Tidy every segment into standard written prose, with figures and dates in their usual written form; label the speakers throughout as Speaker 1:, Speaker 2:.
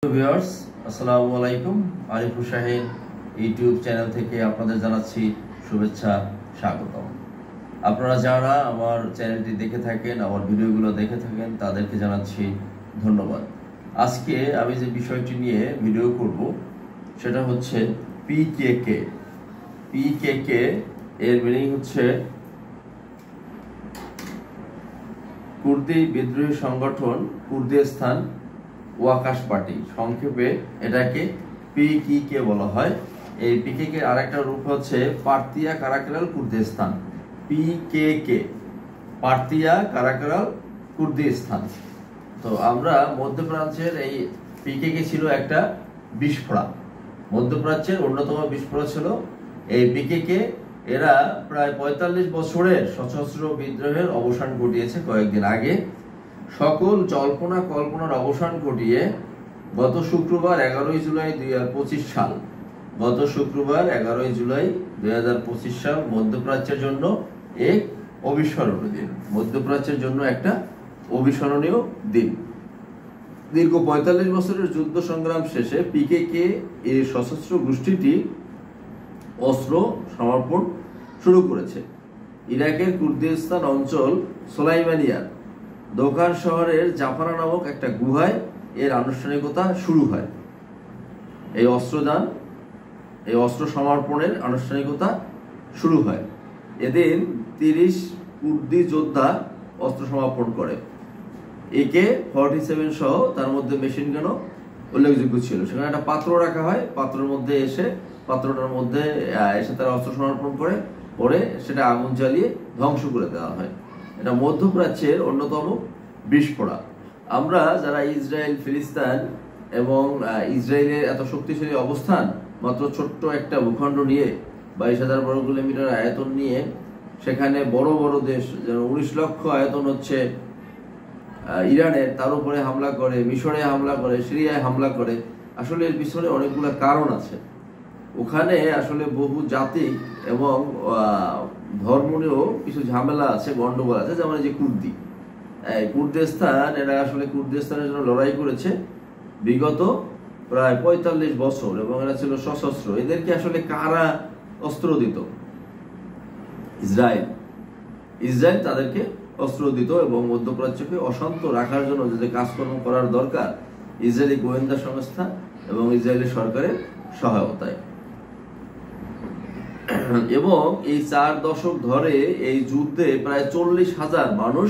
Speaker 1: Viewers আসসালামু আলাইকুম। Arifur Shahin YouTube channel থেকে আপনাদের জানাচ্ছি শুভেচ্ছা, স্বাগতম। আপনারা যারা আমার চ্যানেলটি দেখে থাকেন, আমার ভিডিওগুলো দেখে থাকেন, তাদেরকে জানাচ্ছি ধন্যবাদ। আজকে আমি যে বিষয়টি নিয়ে ভিডিও করব সেটা হচ্ছে পিকেকে। পিকেকে এর মিনিং হচ্ছে কুর্দি বিদ্রোহী সংগঠন কুর্দিস্তান ওয়াকাশ পার্টি, সংক্ষেপে এটাকে পিকেকে বলা হয়। এই পিকেকে আরেকটা রূপ হচ্ছে পার্তিয়া কারাকারাল কুর্দিস্তান। পিকেকে পার্তিয়া কারাকারাল কুর্দিস্তান। তো আমরা মধ্যপ্রাচ্যের এই পিকেকে ছিল একটা বিস্ফোরা, মধ্যপ্রাচ্যের অন্যতম বিস্ফোরা ছিল এই পিকেকে। এরা প্রায় ৪৫ বছরের সশস্ত্র বিদ্রোহের অবসান ঘটিয়েছে কয়েকদিন আগে। সকল জল্পনা কল্পনার অবসান ঘটিয়ে গত শুক্রবার 11ই জুলাই 2025 সাল, গত শুক্রবার 11ই জুলাই 2025 সাল মধ্যপ্রাচ্যের জন্য এক অবিস্মরণীয় দিন, মধ্যপ্রাচ্যের জন্য একটা অবিস্মরণীয় দিন। দীর্ঘ ৪৫ বছরের যুদ্ধ সংগ্রাম শেষে পিকেকে এই সশস্ত্র গোষ্ঠীটি অস্ত্র সমর্পণ শুরু করেছে। ইরাকের কুর্দিস্তান অঞ্চল সোলাইমানিয়ার দোকান শহরের জাফারা নামক একটা গুহায় এর আনুষ্ঠানিকতা শুরু হয়। এই অস্ত্রদান, এই অস্ত্র সমর্পণের আনুষ্ঠানিকতা শুরু হয়। এদিন 30 কুর্দি যোদ্ধা অস্ত্র সমর্পণ করে। AK-47 সহ তার মধ্যে মেশিন গানও উল্লেখযোগ্য ছিল। সেখানে একটা পাত্র রাখা হয়, পাত্রের মধ্যে পাত্রটার মধ্যে এসে তারা অস্ত্র সমর্পণ করে, পরে সেটা আগুন জ্বালিয়ে ধ্বংস করে দেওয়া হয়। এটা মধ্যপ্রাচ্যের অন্যতম বিস্ফোরা। আমরা যারা ইসরায়েল, ফিলিস্তিন এবং ইসরায়েলের এত শক্তিশালী অবস্থান, মাত্র ছোট্ট একটা ভূখণ্ড নিয়ে 22,000 বর্গ কিলোমিটার আয়তন নিয়ে, সেখানে বড় বড় দেশ যেন 19 লক্ষ আয়তন হচ্ছে ইরানের, তার উপরে হামলা করে, মিশরে হামলা করে, সিরিয়ায় হামলা করে। আসলে এর পিছনে অনেকগুলো কারণ আছে। ওখানে আসলে বহু জাতি এবং ধর্ম নিয়েও কিছু ঝামেলা আছে, গন্ডগোল আছে। যেমন এই যে কুর্দিস্তান, এরা আসলে কুর্দিস্তানের জন্য লড়াই করেছে বিগত প্রায় ৪৫ বছর এবং এরা ছিল সশস্ত্র। এদেরকে আসলে কারা অস্ত্র দিত? ইসরায়েল তাদেরকে অস্ত্র দিত এবং মধ্যপ্রাচ্যকে অশান্ত রাখার জন্য যে কাজকর্ম করার দরকার, ইসরায়েলি গোয়েন্দা সংস্থা এবং ইসরায়েলি সরকারের সহায়তায়। এবং এই 4 দশক ধরে এই যুদ্ধে প্রায় 40,000 মানুষ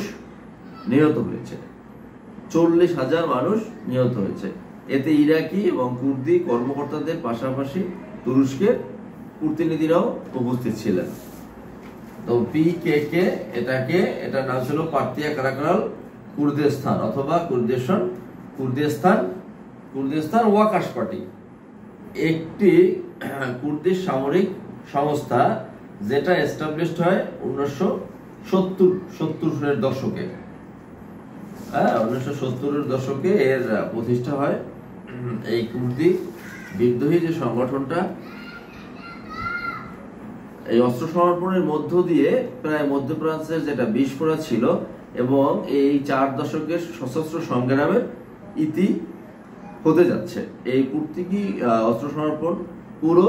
Speaker 1: নিহত হয়েছে। 40,000 মানুষ নিহত হয়েছে। এতে ইরাকি এবং কুর্দি কর্মকর্তাদের পাশাপাশি তুরস্কের কূটনীতিরাও উপস্থিত ছিলেন। তো পিকেকে এটার নাম ছিল পার্তিয়া কারাকারাল কুর্দিস্তান অথবা কুর্দিস্তান ওয়াকাশ পার্টি, একটি কুর্দি সামরিক সংস্থা যেটা এস্টাবলিশড হয় 1970 দশকে। 1970 দশকে এর প্রতিষ্ঠা হয়। এই কুর্দি বিদ্রোহী যে সংগঠনটা, এই অস্ত্র সমর্পণের মধ্য দিয়ে প্রায় মধ্যপ্রাচ্যের যেটা বিস্ফোরা ছিল এবং এই 4 দশকের সশস্ত্র সংগ্রামের ইতি হতে যাচ্ছে। এই কুর্দি অস্ত্র সমর্পণ পুরো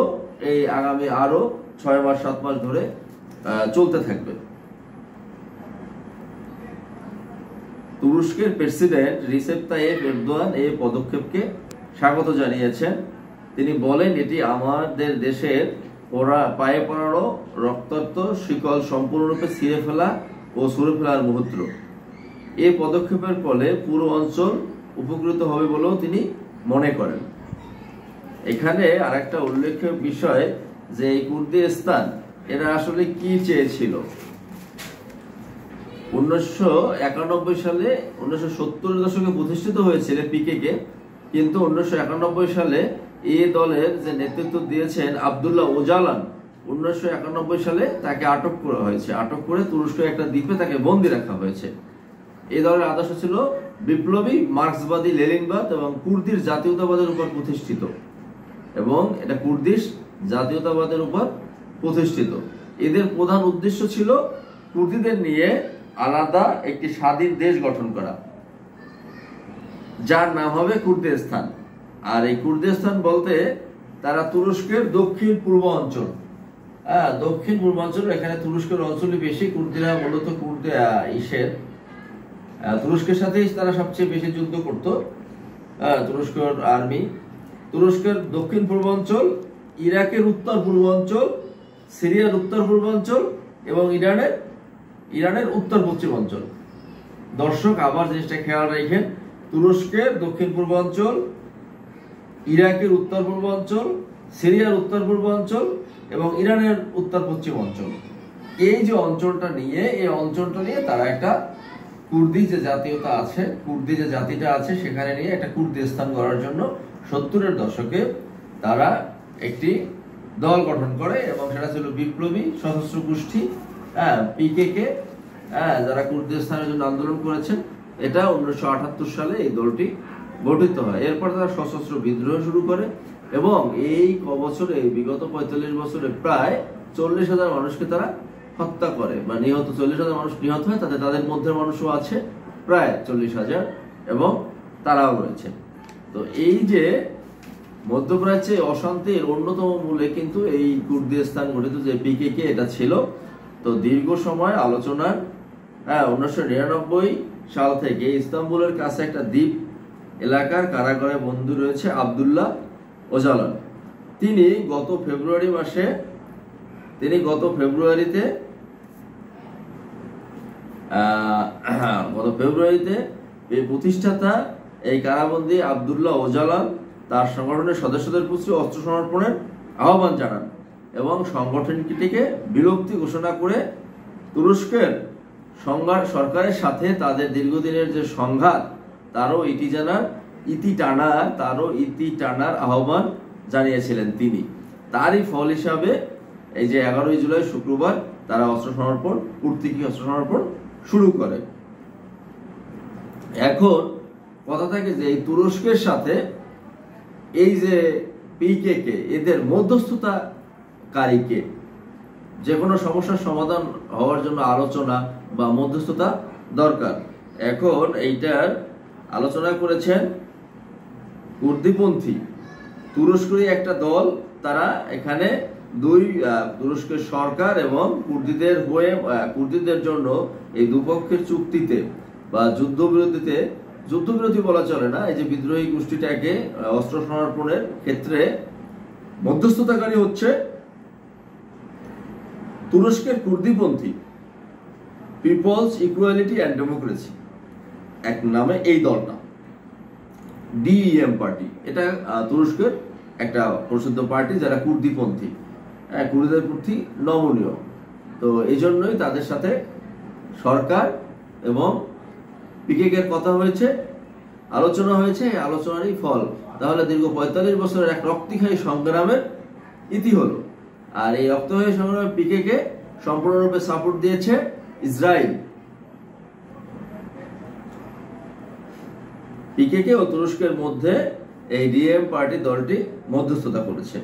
Speaker 1: এই আগামী আরো 6 মাস 7 মাস ধরে চলতে থাকবে। তুরস্কের প্রেসিডেন্ট রিসেপ তাইয়েপ এরদোয়ান এই পদক্ষেপকে স্বাগত জানিয়েছেন। তিনি বলেন, এটি আমাদের দেশের পায়ে পড়ানো রক্তাক্ত শিকল সম্পূর্ণরূপে ছিঁড়ে ফেলা ও ছুঁড়ে ফেলার মুহূর্ত। এই পদক্ষেপের ফলে পুরো অঞ্চল উপকৃত হবে বলেও তিনি মনে করেন। এখানে আরেকটা উল্লেখ্য বিষয় যে এই কুর্দিস্তান এরা আসলে কি চেয়েছিল। 1991 সালে 1970 দশকে প্রতিষ্ঠিত হয়েছিল পিকেকে, কিন্তু 1991 সালে এই দলের যে নেতৃত্ব দিয়েছেন আব্দুল্লাহ ওজালান, 1991 সালে তাকে আটক করা হয়েছে। আটক করে তুরস্কের একটা দ্বীপে তাকে বন্দী রাখা হয়েছে। এই দলের আদর্শ ছিল বিপ্লবী মার্ক্সবাদী লেনিনবাদ এবং কুর্দির জাতীয়তাবাদের উপর প্রতিষ্ঠিত, এবং এটা কুর্দিশ জাতীয়তাবাদের উপর প্রতিষ্ঠিত। এদের প্রধান উদ্দেশ্য ছিল কুর্দিদের নিয়ে আলাদা একটি স্বাধীন দেশ গঠন করা, যার নাম হবে কুর্দিস্তান। আর এই কুর্দিস্তান বলতে তারা তুরস্কের দক্ষিণ পূর্ব অঞ্চল, দক্ষিণ পূর্বাঞ্চল, এখানে তুরস্কের অঞ্চলই বেশি। কুর্দিরা মূলত তুরস্কের সাথেই তারা সবচেয়ে বেশি যুদ্ধ করত, তুরস্কের আর্মি। তুরস্কের দক্ষিণ পূর্বাঞ্চল, ইরাকের উত্তর পূর্বাঞ্চল, সিরিয়ার উত্তর পূর্বাঞ্চল এবং ইরানের উত্তর পশ্চিম অঞ্চল। দর্শক আবার জিনিসটা খেয়াল রাখেন, তুরস্কের দক্ষিণ পূর্বাঞ্চল, ইরাকের উত্তর পূর্বাঞ্চল, সিরিয়ার উত্তর পূর্বাঞ্চল এবং ইরানের উত্তর পশ্চিম অঞ্চল, এই যে অঞ্চলটা নিয়ে তারা একটা কুর্দি যে জাতিটা আছে সেখানে নিয়ে একটা কুর্দিস্তান গড়ার জন্য 70-এর দশকে তারা একটি দল গঠন করে এবং সেটা ছিল বিপ্লবী সশস্ত্র গোষ্ঠী পিকেকে, যারা কুর্দিস্তানের জন্য আন্দোলন করেছেন। এটা 1978 সালে এই দলটি গঠিত হয়। এরপর তারা সশস্ত্র বিদ্রোহ শুরু করে এবং এই বিগত 45 বছরে প্রায় 40,000 মানুষকে তারা হত্যা করে বা 40,000 মানুষ নিহত হয়, তাদের মধ্যে মানুষও আছে প্রায় 40,000 এবং তারাও রয়েছে। তো এই যে মধ্যপ্রাচ্যে অশান্তির অন্যতম মূলে কিন্তু এই কুর্দিস্তান গঠিত যে পিকেকে এটা ছিল। তো দীর্ঘ সময় আলোচনার 1999 সাল থেকে ইস্তাম্বুলের কাছে একটা দ্বীপ এলাকার কারাগারে বন্দী রয়েছে আব্দুল্লাহ ওজালান। তিনি গত ফেব্রুয়ারিতে এই প্রতিষ্ঠাতা এই কারাবন্দী আব্দুল্লাহ ওজালান তার সংগঠনের সদস্যদের প্রতি অস্ত্র সমর্পণের আহ্বান জানান এবং সংগঠনটিকে বিলুপ্তি ঘোষণা করে তুরস্কের সরকারের সাথে তাদের দীর্ঘদিনের যে সংঘাত তারও ইতি টানার আহ্বান জানিয়েছিলেন তিনি। তারই ফল হিসাবে এই যে 11 জুলাই শুক্রবার তারা কুর্দি অস্ত্র সমর্পণ শুরু করে। এখন কথা থাকে যে এই তুরস্কের সাথে এই যে পিকেকে এদের মধ্যস্থতাকারীকে, যে কোনো সমস্যার সমাধান হওয়ার জন্য আলোচনা বা মধ্যস্থতা দরকার। এখন এইটার আলোচনা করেছেন কুর্দিপন্থী তুরস্কেরই একটা দল। তারা এখানে তুরস্কের সরকার এবং কুর্দিদের জন্য এই দুপক্ষের চুক্তিতে বা যুদ্ধবিরতি বলা চলে না, এই যে বিদ্রোহী গোষ্ঠীটাকে অস্ত্র সমর্পণের ক্ষেত্রে মধ্যস্থতাকারী হচ্ছে তুরস্কের কুর্দিপন্থী পিপলস ইকুয়ালিটি অ্যান্ড ডেমোক্রেসি এক নামে এই দলটা, ডিইএম পার্টি। এটা তুরস্কের একটা প্রসিদ্ধ পার্টি যারা কুর্দিপন্থী, কুর্দিদের প্রতি নমনীয়। তো এই জন্যই তাদের সাথে সরকার এবং পিকেকের কথা হয়েছে, আলোচনা হয়েছে। আলোচনারই ফল তাহলে দীর্ঘ 45 বছরের এক রক্তক্ষয়ী সংগ্রামের ইতি হলো। আর এই রক্তক্ষয়ী সংগ্রামে পিকেকে সম্পূর্ণরূপে সাপোর্ট দিয়েছে ইসরায়েল। পিকেকে ও তুরস্কের মধ্যে এই ডিএম পার্টি দলটি মধ্যস্থতা করেছে।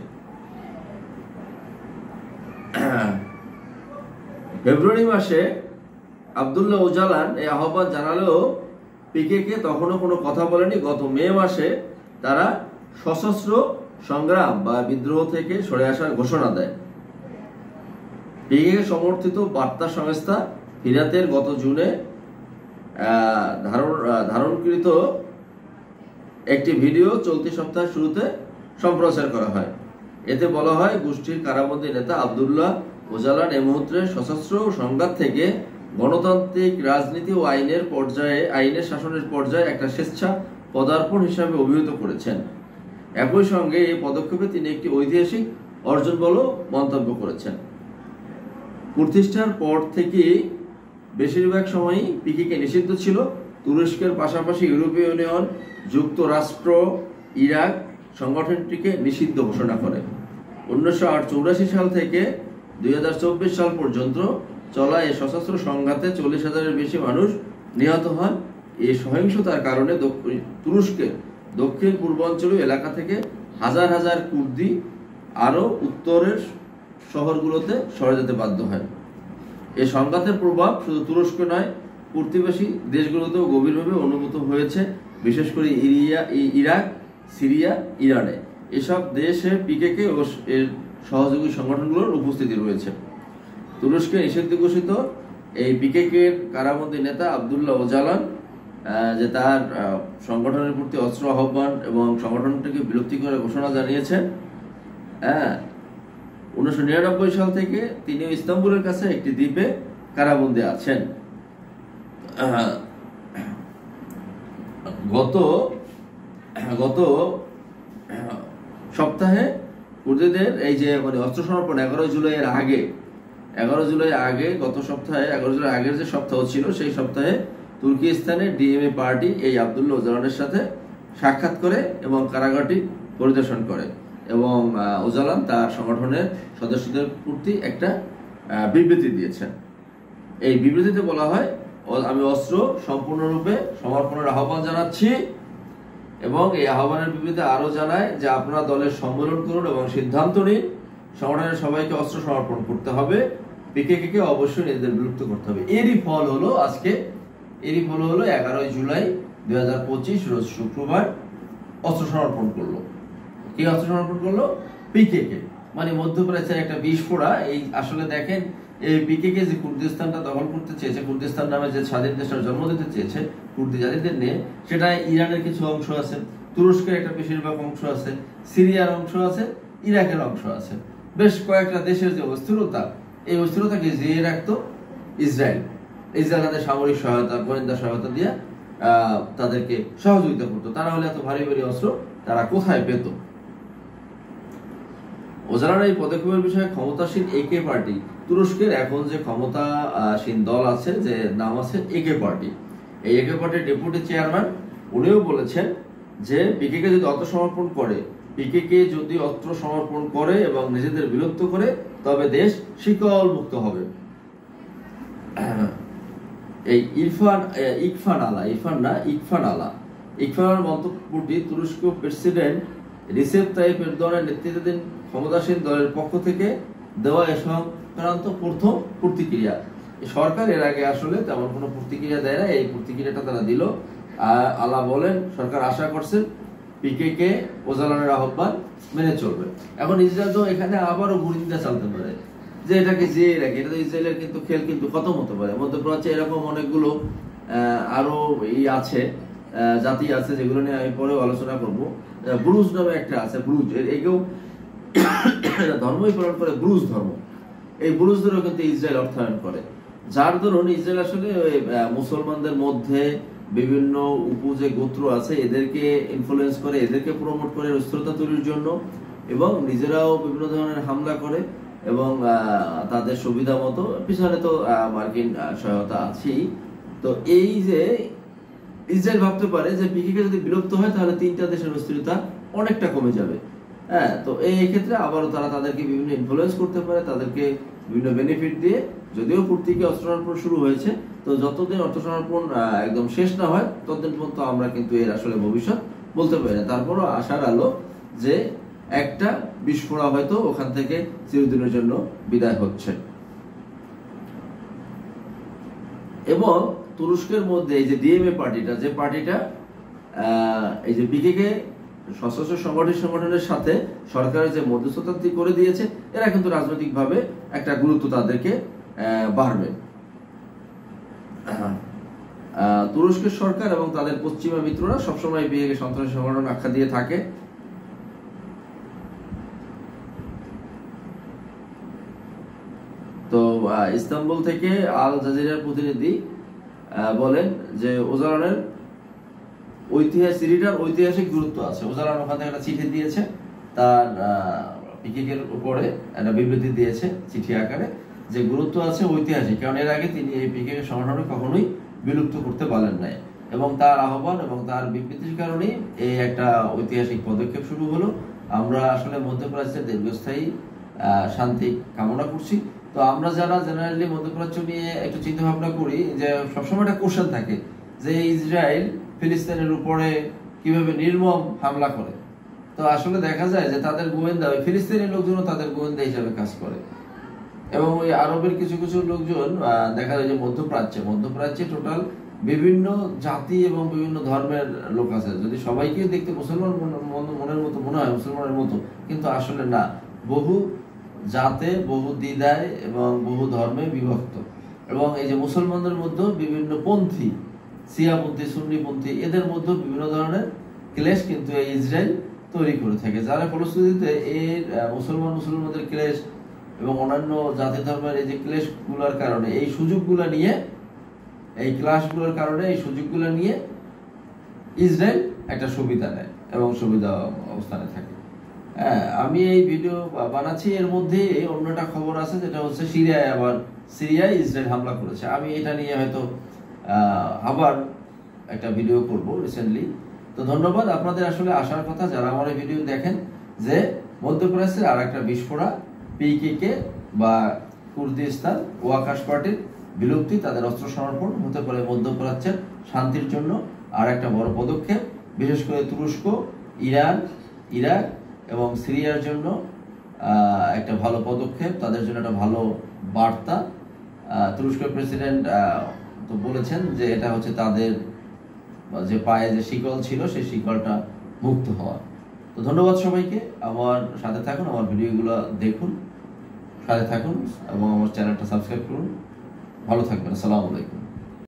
Speaker 1: ফেব্রুয়ারি মাসে আব্দুল্লাহ ওজালান এই আহ্বান জানালেও পিকেকে তখনও কোনো কথা বলেনি। গত মে মাসে তারা সশস্ত্র সংগ্রাম বা বিদ্রোহ থেকে সরে আসার ঘোষণা দেয়। পিকেকে সমর্থিত বার্তা সংস্থা ফিরাতের গত জুনে ধারণকৃত একটি ভিডিও চলতি সপ্তাহের শুরুতে সম্প্রচার করা হয়। এতে বলা হয়, গোষ্ঠীর কারাবন্দী নেতা আব্দুল্লাহ ওজালান এই মুহূর্তে সশস্ত্র সংঘাত থেকে গণতান্ত্রিক রাজনীতি ও আইনের শাসনের পর্যায়ে একটা স্বেচ্ছা পদার্পণ হিসাবে অভিহিত করেছেন। একই সঙ্গে এই পদক্ষেপে তিনি একটি ঐতিহাসিক অর্জন বলেও মন্তব্য করেছেন। প্রতিষ্ঠার পর থেকে বেশিরভাগ সময়ই পিকেকে নিষিদ্ধ ছিল। তুরস্কের পাশাপাশি ইউরোপীয় ইউনিয়ন, যুক্তরাষ্ট্র, ইরাক সংগঠনটিকে নিষিদ্ধ ঘোষণা করে। 1984 সাল থেকে 2024 সাল পর্যন্ত চলা এই সশস্ত্র সংঘাতে 40,000-এর বেশি মানুষ নিহত হন। এই সহিংসতার কারণে তুরস্কের দক্ষিণ পূর্বাঞ্চলীয় এলাকা থেকে হাজার হাজার কুর্দি আরও উত্তরের শহরগুলোতে সরে যেতে বাধ্য হয়। এই সংঘাতের প্রভাব শুধু তুরস্ক নয়, প্রতিবেশী দেশগুলোতেও গভীরভাবে অনুভূত হয়েছে। বিশেষ করে ইরাক সিরিয়া, ইরানে এসব দেশে পিকেকে ও এর সহযোগী সংগঠনগুলোর উপস্থিতি রয়েছে। তুরস্কে নিষিদ্ধ ঘোষিত এই পিকেকের কারাবন্দী নেতা আব্দুল্লাহ ওজালান যে তার সংগঠনের প্রতি অস্ত্র আহ্বান এবং সংগঠনটিকে বিলুপ্তি করে ঘোষণা জানিয়েছেন। 1999 সাল থেকে তিনি ইস্তাম্বুলের কাছে একটি দ্বীপে কারাবন্দী আছেন। গত সপ্তাহে কুর্দিদের এই যে অস্ত্র সমর্পণ 11 জুলাইয়ের আগে গত সপ্তাহে 11 জুলাই আগের যে সপ্তাহ ছিল সেই সপ্তাহে তুর্কিস্তানের ডিএমএ পার্টি এই আব্দুল্লাহ ওজালানের সাথে সাক্ষাৎ করে এবং কারাগারটি পরিদর্শন করে এবং ওজালান তার সংগঠনের সদস্যদের প্রতি একটা বিবৃতি দিয়েছেন। এই বিবৃতিতে বলা হয়, আমি অস্ত্র সম্পূর্ণরূপে সমর্পণের আহ্বান জানাচ্ছি এবং এই আহ্বানের বিবৃতিতে আরো জানায় যে আপনারা দলের সম্মেলন করুন এবং সিদ্ধান্ত নিন, সংগঠনের সবাইকে অস্ত্র সমর্পণ করতে হবে, পিকেকে অবশ্যই নিজেদের বিলুপ্ত করতে হবে। এরই ফল হলো 11 জুলাই 2025 রোজ শুক্রবার অস্ত্র সমর্পণ করলো। কি অস্ত্র সমর্পণ করলো? পিকেকে, মধ্যপ্রাচ্যের একটা বিস্ফোরা। এই আসলে দেখেন, এই পিকেকে যে কুর্দিস্তানটা দখল করতে চেয়েছে, কুর্দিস্তান নামে যে স্বাধীন দেশের জন্ম দিতে চেয়েছে কুর্দি জাতিদের নিয়ে, সেটা ইরানের কিছু অংশ আছে, তুরস্কের একটা বেশিরভাগ অংশ আছে, সিরিয়ার অংশ আছে, ইরাকের অংশ আছে। বেশ কয়েকটা দেশের যে অস্থিরতা, এই অস্থিরতাকে জিয়ে রাখতো ইসরায়েল তাদের সামরিক সহায়তা, গোয়েন্দা সহায়তা দিয়ে তাদেরকে সহযোগিতা করতো। তারা হলে এত ভারী ভারী অস্ত্র তারা কোথায় পেত? ওজালানের এই পদক্ষেপের বিষয়ে ক্ষমতাসীন একে পার্টি, তুরস্কের এখন যে ক্ষমতাসীন দল আছে, যে নাম আছে একে পার্টি, এই একে পার্টির ডেপুটি চেয়ারম্যান উনিও বলেছেন যে পিকেকে যদি অস্ত্র সমর্পণ করে এবং নিজেদের বিলুপ্ত করে, তবে দেশ শিকল মুক্ত হবে। এই ইকফান আলার মন্তব্যটি তুরস্ক প্রেসিডেন্ট রিসেপ তাইপ এরদোয়ানের নেতৃত্বাধীন ক্ষমতাসীন দলের পক্ষ থেকে দেওয়া এ সংক্রান্ত প্রথম প্রতিক্রিয়া। সরকার এর আগে আসলে তেমন কোনো প্রতিক্রিয়া দেয় না, এই প্রতিক্রিয়াটা তারা দিল। আলা বলেন, সরকার আশা করছেন পিকেকে ওজালানের আহ্বান মেনে চলবে। এখন ইসরায়েল তো এখানে আবারও গুরিন্দা চালতে পারে যে এটাকে জিয়ে রাখে, এটা তো ইসরায়েলের কিন্তু খেল কিন্তু খতম হতে পারে। মধ্যপ্রাচ্যে এরকম অনেকগুলো আরো জাতি আছে যেগুলো নিয়ে আমি পরেও আলোচনা করব। ব্রুজ নামে একটা আছে, ব্রুজ, একেও ধর্মই পালন করে, ব্রুজ ধর্ম। এই ব্রুজ ধর্ম কিন্তু ইসরায়েল অর্থায়ন করে, যার দরুন ইসরায়েল আসলে মুসলমানদের মধ্যে বিভিন্ন যে গোত্র আছে এদেরকে ইনফ্লুয়েন্স করে, এদেরকে প্রমোট করে অস্থিরতা তৈরির জন্য, এবং নিজেরাও বিভিন্ন ধরনের হামলা করে এবং তাদের সুবিধা মতো। পিছনে তো মার্কিন সহায়তা আছেই। তো এই যে ইসরায়েল ভাবতে পারে যে পিকেকে যদি বিলুপ্ত হয় তাহলে 3টা দেশের অস্থিরতা অনেকটা কমে যাবে। তো এই ক্ষেত্রে আবারও তারা তাদেরকে বিভিন্ন ইনফ্লুয়েন্স করতে পারে, তাদেরকে বিভিন্ন বেনিফিট দিয়ে। যদিও পূর্তিকে অস্ত্র সমর্পণ শুরু হয়েছে, তো যতদিন অস্ত্র সমর্পণ একদম শেষ না হয় ততদিন পর্যন্ত আমরা কিন্তু এর আসলে ভবিষ্যৎ বলতে পারি না। তারপরও আশার আলো যে একটা বিস্ফোরা হয়তো ওখান থেকে চিরদিনের জন্য বিদায় হচ্ছে। এবং তুরস্কের মধ্যে এই যে ডিএমএ পার্টিটা, যে পার্টিটা এই যে পিকেকে সশস্ত্র সংগঠনের সাথে সরকারের যে মধ্যস্থতা করে দিয়েছে, এরা কিন্তু রাজনৈতিকভাবে একটা গুরুত্ব তাদেরকে বাড়বে। তুরস্কের সরকার এবং তাদের পশ্চিমা মিত্ররা সবসময় পিকেকে সন্ত্রাসী সংগঠন আখ্যা দিয়ে থাকে। তো ইস্তাম্বুল থেকে আল জাজিরার প্রতিনিধি বলেন যে ওজালানের ঐতিহাসিক গুরুত্ব আছে। ওজালান ওখান থেকে একটা চিঠি দিয়েছে, তার পিকেকের উপরে একটা বিবৃতি দিয়েছে চিঠি আকারে, যে গুরুত্ব আছে ঐতিহাসিক, কারণ এর আগে তিনি এই পিকেকে সংগঠনকে কখনোই বিলুপ্ত করতে পারেন নাই, এবং তার আহ্বান এবং তার বিবৃতির কারণেই এই একটা ঐতিহাসিক পদক্ষেপ শুরু হলো। আমরা আসলে মধ্যপ্রাচ্যের দীর্ঘস্থায়ী শান্তি কামনা করছি। তো আমরা যারা জেনারেলি মধ্যপ্রাচ্য নিয়ে একটু চিন্তা ভাবনা করি, যে সবসময় একটা কোশ্চেন থাকে যে ইসরায়েল ফিলিস্তিনের উপরে কিভাবে নির্মম হামলা করে। তো আসলে দেখা যায় যে তাদের গোয়েন্দা, ওই ফিলিস্তিনি লোকজনও তাদের গোয়েন্দা হিসাবে কাজ করে, এবং ওই আরবের কিছু কিছু লোকজন দেখা যায় যে মধ্যপ্রাচ্যে টোটাল বিভিন্ন জাতি এবং বিভিন্ন ধর্মের লোক আছে। যদি সবাইকে দেখতে মুসলমান মনের মতো মনে হয়, মুসলমানের মতো, কিন্তু আসলে না। বহু জাতে, বহু দ্বিধায় এবং বহু ধর্মে বিভক্ত। এবং এই যে মুসলমানদের মধ্যে বিভিন্ন পন্থী, শিয়াপন্থী, সুন্নিপন্থী, এদের মধ্যে বিভিন্ন ধরনের ক্লেশ কিন্তু এই ইসরায়েল তৈরি করে থাকে, যার ফলশ্রুতিতে এর মুসলমানদের ক্লেশ এবং অন্যান্য জাতি ধর্মের এই যে ক্লেশগুলোর কারণে, এই সুযোগগুলো নিয়ে, এই ক্লাসগুলোর কারণে, এই সুযোগগুলো নিয়ে ইসরায়েল একটা সুবিধা নেয় এবং সুবিধা অবস্থানে থাকে। আমি এই ভিডিও বানাচ্ছি, এর মধ্যে অন্য একটা খবর আছে, যেটা হচ্ছে সিরিয়ায় ইসরায়েল হামলা করেছে। আমি এটা নিয়ে হয়তো আবার একটা ভিডিও করব রিসেন্টলি। তো ধন্যবাদ। আপনাদের আসলে আসার কথা যারা আমার এই ভিডিও দেখেন, যে মধ্যপ্রাচ্যের আর একটা বিস্ফোরা পিকেকে বা কুর্দিস্তান ওয়াকাশ পার্টির বিলুপ্তি, তাদের অস্ত্র সমর্পণ হতে পারে মধ্যপ্রাচ্যের শান্তির জন্য আর একটা বড় পদক্ষেপ। বিশেষ করে তুরস্ক, ইরান, ইরাক এবং সিরিয়ার জন্য একটা ভালো পদক্ষেপ, তাদের জন্য একটা ভালো বার্তা। তুরস্কের প্রেসিডেন্ট তো বলেছেন যে এটা হচ্ছে তাদের যে পায়ে যে শিকল ছিল, সেই শিকলটা মুক্ত হওয়া। তো ধন্যবাদ সবাইকে। আমার সাথে থাকুন, আমার ভিডিওগুলো দেখুন, সাথে থাকুন এবং আমার চ্যানেলটা সাবস্ক্রাইব করুন। ভালো থাকবেন। আসসালামু আলাইকুম।